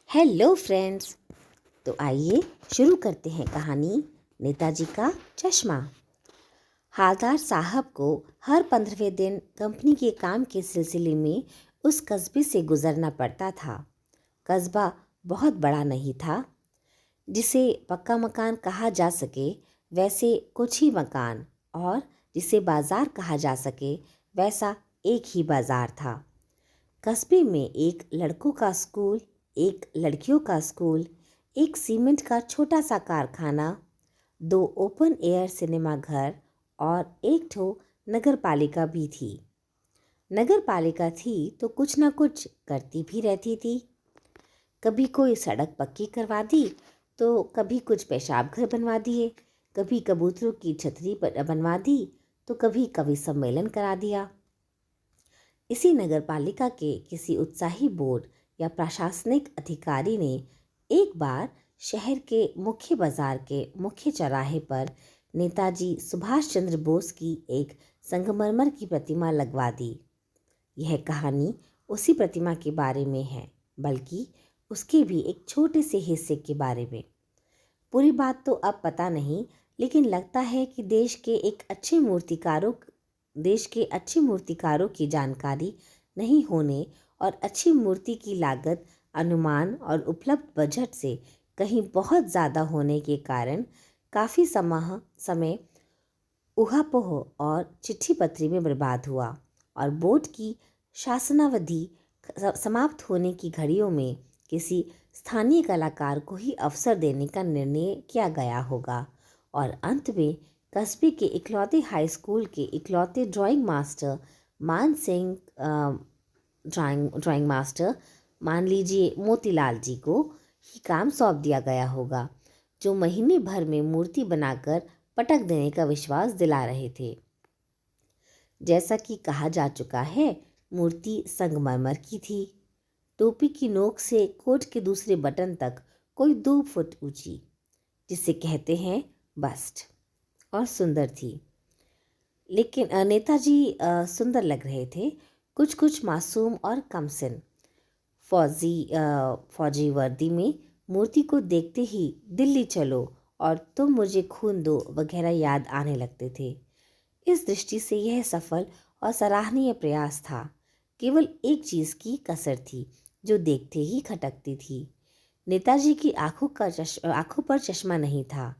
Hello friends. तो आइए शुरू करते हैं कहानी नेताजी का चश्मा। हालदार साहब को हर 15वें दिन कंपनी के काम के सिलसिले में उस कस्बे से गुजरना पड़ता था। कस्बा बहुत बड़ा नहीं था जिसे पक्का मकान कहा जा सके, वैसे कुछ ही मकान, और जिसे बाजार कहा जा सके वैसा एक ही बाजार था। कस्बे में एक लड़कों का स्कूल, एक लड़कियों का स्कूल, एक सीमेंट का छोटा सा कारखाना, 2 ओपन एयर सिनेमा घर और एक ठो नगर पालिका भी थी। नगर पालिका थी तो कुछ ना कुछ करती भी रहती थी। कभी कोई सड़क पक्की करवा दी तो कभी कुछ पेशाब घर बनवा दिए, कभी कबूतरों की छतरी बनवा दी तो कभी कवि सम्मेलन करा दिया। इसी नगर पालिका के किसी उत्साही बोर्ड या प्रशासनिक अधिकारी ने एक बार शहर के मुख्य बाजार के मुख्य चौराहे पर नेताजी सुभाष चंद्र बोस की एक संगमरमर की प्रतिमा लगवा दी। यह कहानी उसी प्रतिमा के बारे में है, बल्कि उसके भी एक छोटे से हिस्से के बारे में। पूरी बात तो अब पता नहीं, लेकिन लगता है कि देश के अच्छे मूर्तिकारों की जानकारी नहीं होने और अच्छी मूर्ति की लागत अनुमान और उपलब्ध बजट से कहीं बहुत ज़्यादा होने के कारण काफ़ी समय ऊहापोह और चिट्ठी पत्री में बर्बाद हुआ, और बोर्ड की शासनावधि समाप्त होने की घड़ियों में किसी स्थानीय कलाकार को ही अवसर देने का निर्णय किया गया होगा। और अंत में कस्बे के इकलौते हाई स्कूल के इकलौते ड्राइंग मास्टर मान सिंह ड्राइंग मास्टर, मान लीजिए मोतीलाल जी को ही काम सौंप दिया गया होगा, जो महीने भर में मूर्ति बनाकर पटक देने का विश्वास दिला रहे थे। जैसा कि कहा जा चुका है, मूर्ति संगमरमर की थी। टोपी की नोक से कोट के दूसरे बटन तक कोई 2 फुट ऊंची, जिसे कहते हैं बस्ट, और सुंदर थी। लेकिन नेताजी सुंदर लग रहे थे, कुछ कुछ मासूम और कमसिन। फौजी वर्दी में मूर्ति को देखते ही दिल्ली चलो और तुम मुझे खून दो वगैरह याद आने लगते थे। इस दृष्टि से यह सफल और सराहनीय प्रयास था। केवल एक चीज़ की कसर थी जो देखते ही खटकती थी। नेताजी की आंखों पर चश्मा नहीं था।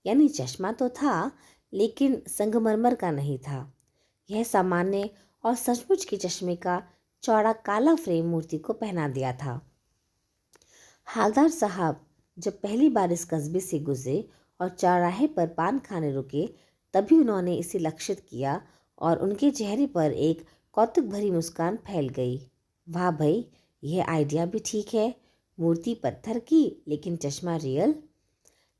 यानी चश्मा तो था, लेकिन संगमरमर का नहीं था। यह सामान्य और सचमुच के चश्मे का चौड़ा काला फ्रेम मूर्ति को पहना दिया था। हालदार साहब जब पहली बार इस कस्बे से गुजरे और चौराहे पर पान खाने रुके, तभी उन्होंने इसे लक्षित किया और उनके चेहरे पर एक कौतुक भरी मुस्कान फैल गई। वाह भाई, यह आइडिया भी ठीक है। मूर्ति पत्थर की लेकिन चश्मा रियल।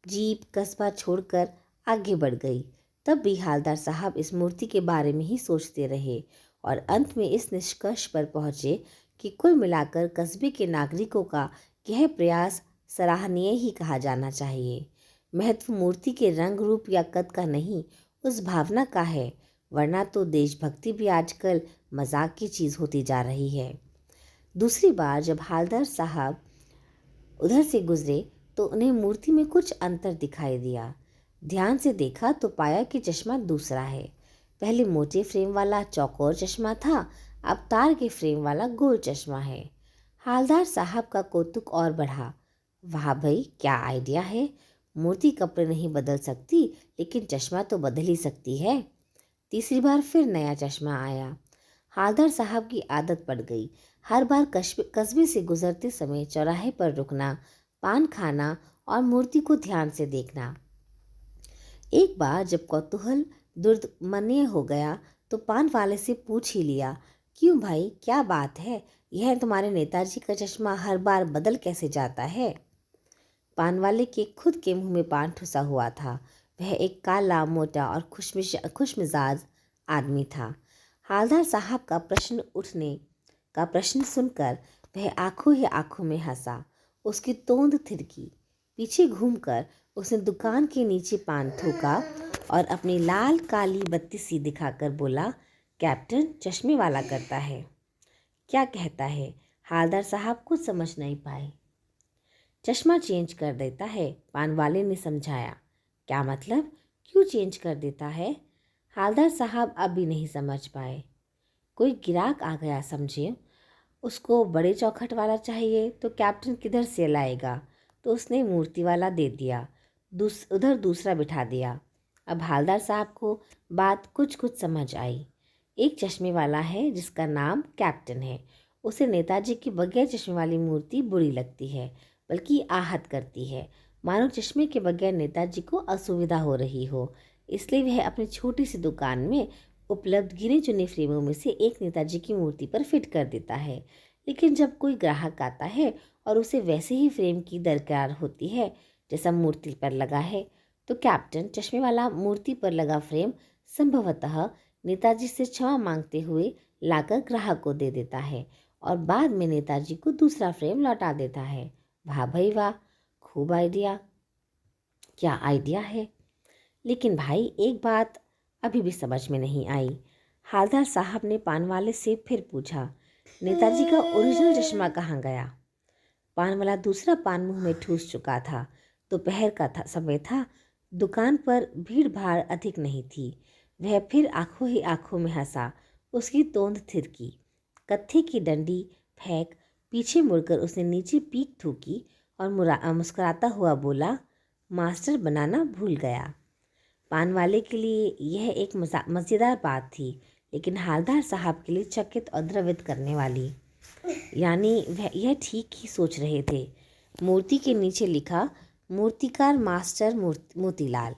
जीप कस्बा छोड़कर आगे बढ़ गई। तब भी हालदार साहब इस मूर्ति के बारे में ही सोचते रहे और अंत में इस निष्कर्ष पर पहुंचे कि कुल मिलाकर कस्बे के नागरिकों का यह प्रयास सराहनीय ही कहा जाना चाहिए। महत्व मूर्ति के रंग रूप या कद का नहीं, उस भावना का है, वरना तो देशभक्ति भी आजकल मजाक की चीज़ होती जा रही है। दूसरी बार जब हालदार साहब उधर से गुजरे तो उन्हें मूर्ति में कुछ अंतर दिखाई दिया। ध्यान से देखा तो पाया कि चश्मा दूसरा है। पहले मोटे फ्रेम वाला चौकोर चश्मा था, अब तार के फ्रेम वाला गोल चश्मा है। हालदार साहब का कौतुक और बढ़ा। वाह भाई, क्या आइडिया है। मूर्ति कपड़े नहीं बदल सकती, लेकिन चश्मा तो बदल ही सकती है। तीसरी बार फिर नया चश्मा आया। हालदार साहब की आदत पड़ गई, हर बार कस्बे से गुजरते समय चौराहे पर रुकना, पान खाना और मूर्ति को ध्यान से देखना। एक बार जब कौतूहल दुर्दमनीय हो गया तो पान वाले से पूछ ही लिया, क्यों भाई, क्या बात है, यह तुम्हारे नेताजी का चश्मा हर बार बदल कैसे जाता है। पान वाले के खुद के मुंह में पान ठुसा हुआ था। वह एक काला, मोटा और खुशमिजाज आदमी था। हालदार साहब का प्रश्न सुनकर वह आंखों ही आंखों में हंसा। उसकी तोंद थिरकी। पीछे घूमकर उसने दुकान के नीचे पान थूका और अपनी लाल काली बत्ती सी दिखाकर बोला, कैप्टन चश्मे वाला करता है। क्या कहता है? हालदार साहब कुछ समझ नहीं पाए। चश्मा चेंज कर देता है, पान वाले ने समझाया। क्या मतलब? क्यों चेंज कर देता है? हालदार साहब अब भी नहीं समझ पाए। कोई गिराक आ गया समझे, उसको बड़े चौखट वाला चाहिए तो कैप्टन किधर से लाएगा, तो उसने मूर्ति वाला दे दिया, उधर दूसरा बिठा दिया। अब हालदार साहब को बात कुछ कुछ समझ आई। एक चश्मे वाला है जिसका नाम कैप्टन है, उसे नेताजी की बगैर चश्मे वाली मूर्ति बुरी लगती है, बल्कि आहत करती है, मानो चश्मे के बगैर नेताजी को असुविधा हो रही हो। इसलिए वह अपनी छोटी सी दुकान में उपलब्ध गिने चुने फ्रेमों में से एक नेताजी की मूर्ति पर फिट कर देता है। लेकिन जब कोई ग्राहक आता है और उसे वैसे ही फ्रेम की दरकार होती है जैसा मूर्ति पर लगा है, तो कैप्टन चश्मे वाला मूर्ति पर लगा फ्रेम संभवतः नेताजी से क्षमा मांगते हुए लाकर ग्राहक को दे देता है और बाद में नेताजी को दूसरा फ्रेम लौटा देता है। वाह भाई वाह, खूब आइडिया। क्या आइडिया है! लेकिन भाई एक बात अभी भी समझ में नहीं आई। हालदार साहब ने पान वाले से फिर पूछा, नेताजी का ओरिजिनल चश्मा कहाँ गया? पान वाला दूसरा पान मुंह में ठूस चुका था। दोपहर का समय था, दुकान पर भीड़ भाड़ अधिक नहीं थी। वह फिर आंखों ही आंखों में हंसा। उसकी तोंद थिरकी, कत्थे की डंडी फेंक पीछे मुड़कर उसने नीचे पीक थूकी और मुस्कुराता हुआ बोला, मास्टर बनाना भूल गया। पान वाले के लिए यह एक मज़ेदार बात थी, लेकिन हालदार साहब के लिए चकित और द्रवित करने वाली। यानी वह यह ठीक ही सोच रहे थे। मूर्ति के नीचे लिखा, मूर्तिकार मास्टर मोतीलाल।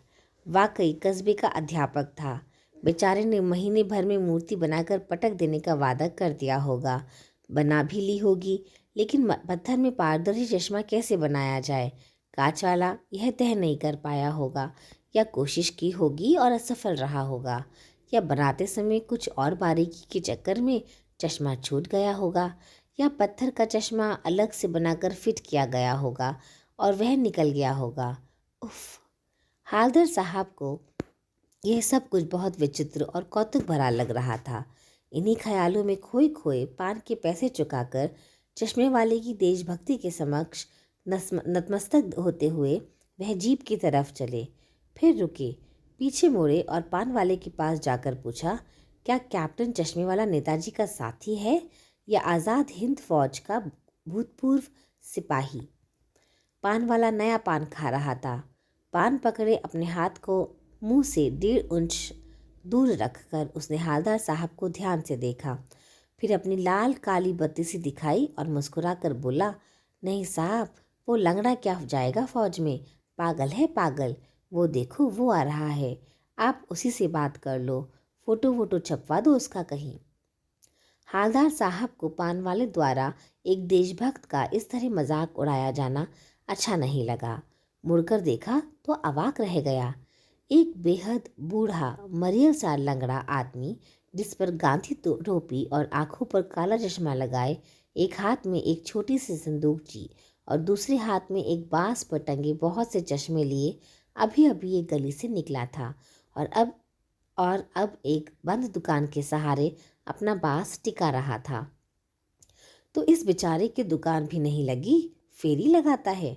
वाकई कस्बे का अध्यापक था। बेचारे ने महीने भर में मूर्ति बनाकर पटक देने का वादा कर दिया होगा। बना भी ली होगी, लेकिन पत्थर में पारदर्शी चश्मा कैसे बनाया जाए, कांच वाला, यह तय नहीं कर पाया होगा। या कोशिश की होगी और असफल रहा होगा, या बनाते समय कुछ और बारीकी के चक्कर में चश्मा छूट गया होगा, या पत्थर का चश्मा अलग से बनाकर फिट किया गया होगा और वह निकल गया होगा। उफ! हालदार साहब को यह सब कुछ बहुत विचित्र और कौतुक भरा लग रहा था। इन्हीं ख्यालों में खोए खोए पान के पैसे चुकाकर चश्मे वाले की देशभक्ति के समक्ष नतमस्तक होते हुए वह जीप की तरफ चले। फिर रुके, पीछे मुड़े और पान वाले के पास जाकर पूछा, क्या कैप्टन चश्मे वाला नेताजी का साथी है या आज़ाद हिंद फौज का भूतपूर्व सिपाही? पान वाला नया पान खा रहा था। पान पकड़े अपने हाथ को मुंह से 1.5 इंच दूर रखकर उसने हालदार साहब को ध्यान से देखा, फिर अपनी लाल काली बत्ती सी दिखाई और मुस्कुरा कर बोला, नहीं साहब, वो लंगड़ा क्या जाएगा फौज में, पागल है पागल। वो देखो वो आ रहा है, आप उसी से बात कर लो, फोटो वोटो छपवा दो उसका कहीं। हालदार साहब को पान वाले द्वारा एक देशभक्त का इस तरह मजाक उड़ाया जाना अच्छा नहीं लगा। मुड़कर देखा तो अवाक रह गया। एक बेहद बूढ़ा मरियल सा लंगड़ा आदमी, जिस पर गांधी टोपी और आंखों पर काला चश्मा लगाए, एक हाथ में एक छोटी सी संदूक जी और दूसरे हाथ में एक बांस पर टंगे बहुत से चश्मे लिए अभी अभी एक गली से निकला था और अब एक बंद दुकान के सहारे अपना बांस टिका रहा था। तो इस बेचारे की दुकान भी नहीं लगी, फेरी लगाता है।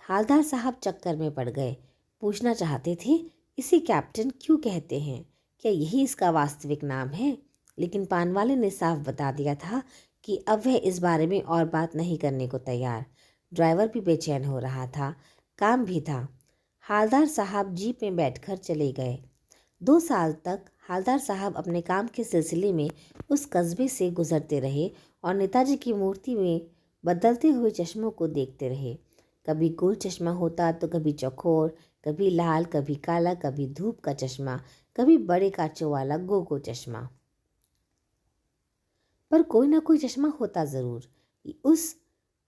हालदार साहब चक्कर में पड़ गए। पूछना चाहते थे, इसे कैप्टन क्यों कहते हैं, क्या यही इसका वास्तविक नाम है? लेकिन पान वाले ने साफ बता दिया था कि अब वह इस बारे में और बात नहीं करने को तैयार। ड्राइवर भी बेचैन हो रहा था, काम भी था। हालदार साहब जीप में बैठकर चले गए। 2 साल तक हालदार साहब अपने काम के सिलसिले में उस कस्बे से गुजरते रहे और नेताजी की मूर्ति में बदलते हुए चश्मों को देखते रहे। कभी गोल चश्मा होता तो कभी चौकोर, कभी लाल, कभी काला, कभी धूप का चश्मा, कभी बड़े कांचों वाला गोगो चश्मा, पर कोई ना कोई चश्मा होता ज़रूर। उस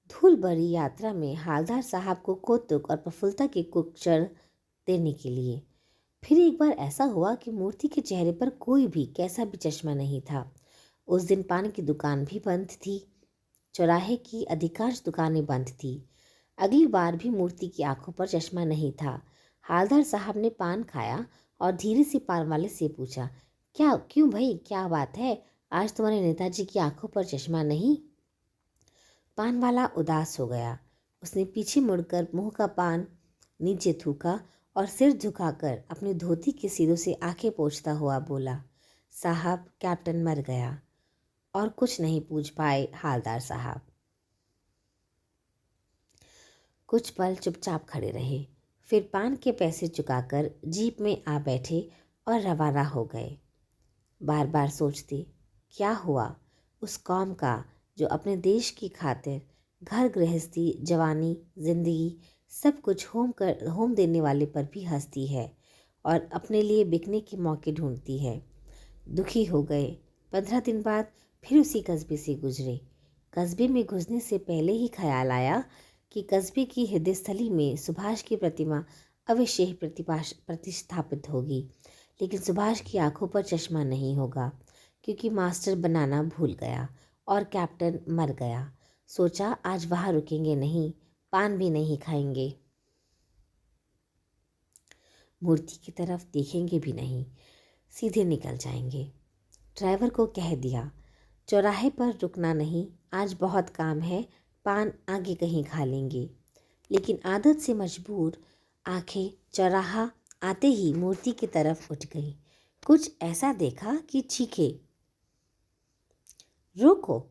धूल भरी यात्रा में हालदार साहब को कौतुक और प्रफुल्लता के कुछ क्षण देने के लिए। फिर एक बार ऐसा हुआ कि मूर्ति के चेहरे पर कोई भी कैसा भी चश्मा नहीं था। उस दिन पान की दुकान भी बंद थी। चौराहे की अधिकांश दुकानें बंद थी। अगली बार भी मूर्ति की आंखों पर चश्मा नहीं था। हालदार साहब ने पान खाया और धीरे से पान वाले से पूछा, क्या क्यों भाई, क्या बात है, आज तुम्हारे नेताजी की आंखों पर चश्मा नहीं? पान वाला उदास हो गया। उसने पीछे मुड़कर मुंह का पान नीचे थूका और सिर झुकाकर अपनी धोती के सीधों से आंखें पोंछता हुआ बोला, साहब, कैप्टन मर गया। और कुछ नहीं पूछ पाए हालदार साहब। कुछ पल चुपचाप खड़े रहे, फिर पान के पैसे चुकाकर जीप में आ बैठे और रवाना हो गए। बार बार सोचते, क्या हुआ उस कौम का जो अपने देश की खातिर घर गृहस्थी, जवानी, जिंदगी सब कुछ होम देने वाले पर भी हंसती है और अपने लिए बिकने के मौके ढूंढती है। दुखी हो गए। 15 दिन बाद फिर उसी कस्बे से गुजरे। कस्बे में घुसने से पहले ही ख्याल आया कि कस्बे की हृदय स्थली में सुभाष की प्रतिमा अवश्य ही प्रतिष्ठापित होगी, लेकिन सुभाष की आंखों पर चश्मा नहीं होगा, क्योंकि मास्टर बनाना भूल गया और कैप्टन मर गया। सोचा, आज वहां रुकेंगे नहीं, पान भी नहीं खाएंगे, मूर्ति की तरफ देखेंगे भी नहीं, सीधे निकल जाएंगे। ड्राइवर को कह दिया, चौराहे पर रुकना नहीं, आज बहुत काम है, पान आगे कहीं खा लेंगे। लेकिन आदत से मजबूर आंखें चौराहा आते ही मूर्ति की तरफ उठ गई। कुछ ऐसा देखा कि चीखे, रोको।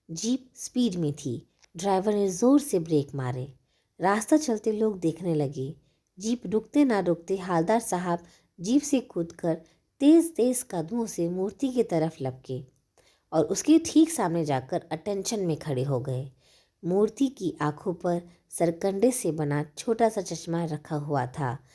जीप स्पीड में थी। ड्राइवर ने जोर से ब्रेक मारे। रास्ता चलते लोग देखने लगे। जीप रुकते ना रुकते हालदार साहब जीप से कूदकर तेज तेज कदमों से मूर्ति की तरफ लपके और उसके ठीक सामने जाकर अटेंशन में खड़े हो गए। मूर्ति की आंखों पर सरकंडे से बना छोटा सा चश्मा रखा हुआ था,